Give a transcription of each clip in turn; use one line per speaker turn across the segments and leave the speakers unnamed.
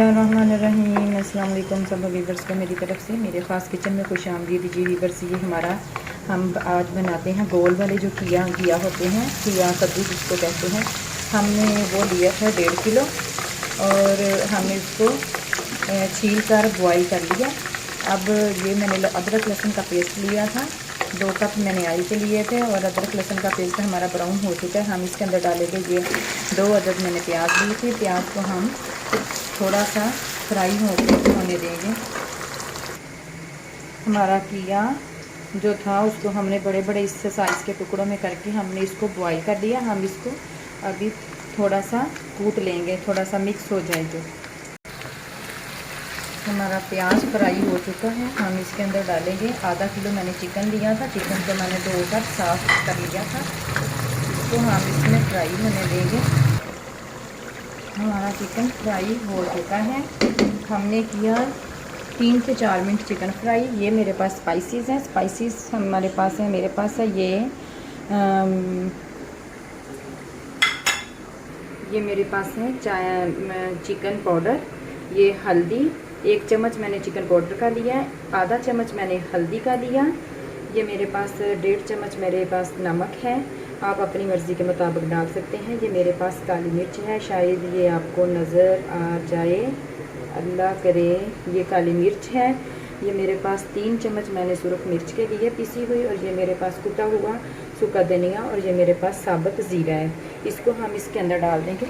बिस्मिल्लाहिर्रहमानिर्रहीम। अस्सलाम वालेकुम सब वीवर्स को मेरी तरफ से मेरे ख़ास किचन में खुश आमदीद जी वीवर्स। ये हमारा हम आज बनाते हैं गोल वाले जो किया होते हैं, किया कद्दू जिसको कहते हैं। हमने वो लिया था 1.5 किलो और हमने इसको छील कर बॉयल कर लिया। अब ये मैंने अदरक लहसुन का पेस्ट लिया था, 2 कप मैंने ऑयल के लिए थे और अदरक लहसुन का पेस्ट हमारा ब्राउन हो चुका है। हम इसके अंदर डालेंगे ये 2 अदद मैंने प्याज ली थी। प्याज को हम थोड़ा सा फ्राई होने देंगे। हमारा किया जो था उसको हमने बड़े बड़े इस साइज़ के टुकड़ों में करके हमने इसको बॉईल कर लिया। हम इसको अभी थोड़ा सा कूट लेंगे, थोड़ा सा मिक्स हो जाए। जो हमारा प्याज फ्राई हो चुका है, हम इसके अंदर डालेंगे आधा किलो मैंने चिकन लिया था। चिकन को मैंने धोकर साफ़ कर लिया था, इसको हम इसमें फ्राई होने देंगे। हमारा चिकन फ्राई हो चुका है। हमने किया 3 से 4 मिनट चिकन फ्राई। ये मेरे पास स्पाइसेस हैं, स्पाइसेस हमारे पास है, मेरे पास है ये मेरे पास है चिकन पाउडर, ये हल्दी 1 चम्मच मैंने चिकन पाउडर का लिया है, आधा चम्मच मैंने हल्दी का लिया। ये मेरे पास 1.5 चम्मच मेरे पास नमक है, आप अपनी मर्ज़ी के मुताबिक डाल सकते हैं। ये मेरे पास काली मिर्च है, शायद ये आपको नज़र आ जाए, अल्लाह करे। ये काली मिर्च है। ये मेरे पास 3 चम्मच मैंने सुरख मिर्च के लिए पीसी हुई, और ये मेरे पास कुटा हुआ सूखा धनिया, और ये मेरे पास साबुत ज़ीरा है। इसको हम इसके अंदर डाल देंगे।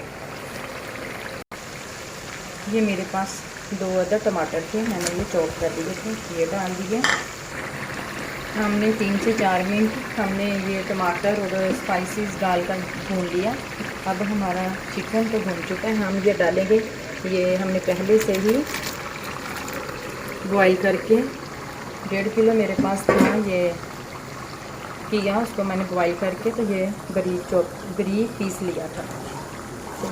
ये मेरे पास 2 अदद टमाटर थे, मैंने ये चॉप कर दिए थे, ये डाल दिए। हमने 3 से 4 मिनट हमने ये टमाटर और स्पाइसेस डालकर भून लिया। अब हमारा चिकन तो भून चुका है, हम ये डालेंगे। ये हमने पहले से ही बॉईल करके 1.5 किलो मेरे पास था ये किया, उसको मैंने बॉईल करके तो ये बारीक पीस लिया था। तो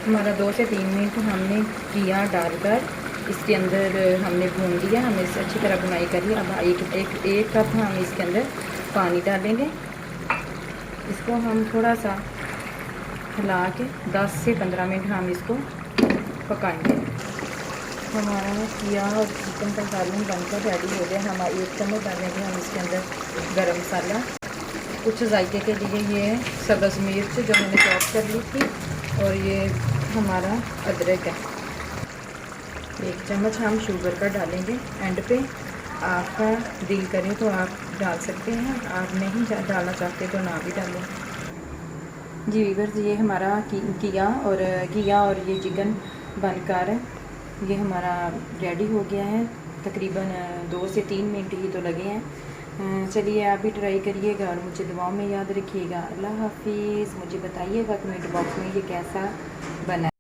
हमारा 2 से 3 मिनट हमने किया डालकर इसके अंदर हमने भून लिया। हमने इसे अच्छी तरह बुनाई कर ली। अब एक कप हम इसके अंदर पानी डालेंगे। इसको हम थोड़ा सा हिला के 10 से 15 मिनट हम इसको पकाएंगे। हमारा किया और चिकन का सालन बनकर रेडी हो गया। हम 1 चम्मच डालेंगे हम इसके अंदर गरम मसाला, कुछ जायके के लिए ये सब्ज़ मिर्च जो मैंने चॉप कर ली थी, और ये हमारा अदरक है। 1 चम्मच हम शुगर का डालेंगे एंड पे। आपका दिल करे तो आप डाल सकते हैं, आप नहीं डालना चाहते तो ना भी डालें। जी वीवर्स, ये हमारा किया और ये चिकन बनकर ये हमारा रेडी हो गया है। तकरीबन 2 से 3 मिनट ही तो लगे हैं। चलिए आप भी ट्राई करिएगा और मुझे दुआओं में याद रखिएगा। अल्लाह हाफिज़। मुझे बताइएगा कमेंट बॉक्स में ये कैसा बना।